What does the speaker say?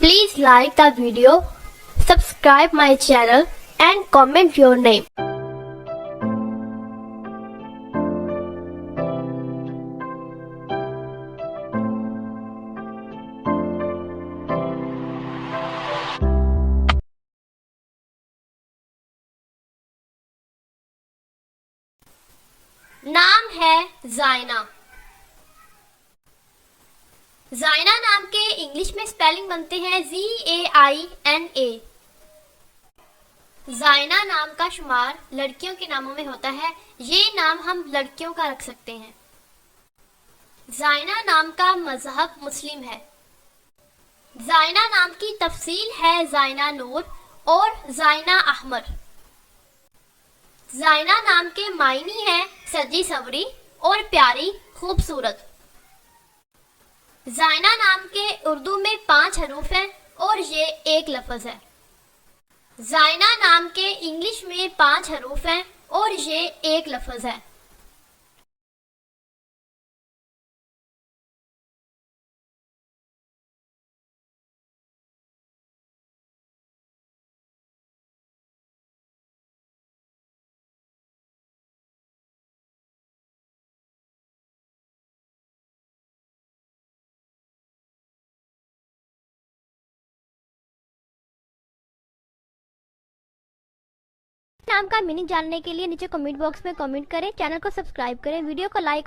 Please like the video, subscribe my channel and comment your name. नाम है जायना। जायना नाम के इंग्लिश में स्पेलिंग बनते हैं Zaina। जायना नाम का शुमार लड़कियों के नामों में होता है। ये नाम हम लड़कियों का रख सकते हैं। जायना नाम का मजहब मुस्लिम है। जायना नाम की तफसील है जायना नूर और जायना अहमर। जायना नाम के मायनी है सजी सवरी और प्यारी खूबसूरत। जायना नाम के उर्दू में 5 हरूफ हैं और ये एक लफ्ज है। जायना नाम के इंग्लिश में 5 हरूफ हैं और ये एक लफ्ज है। नाम का मीनिंग जानने के लिए नीचे कमेंट बॉक्स में कमेंट करें, चैनल को सब्सक्राइब करें, वीडियो को लाइक और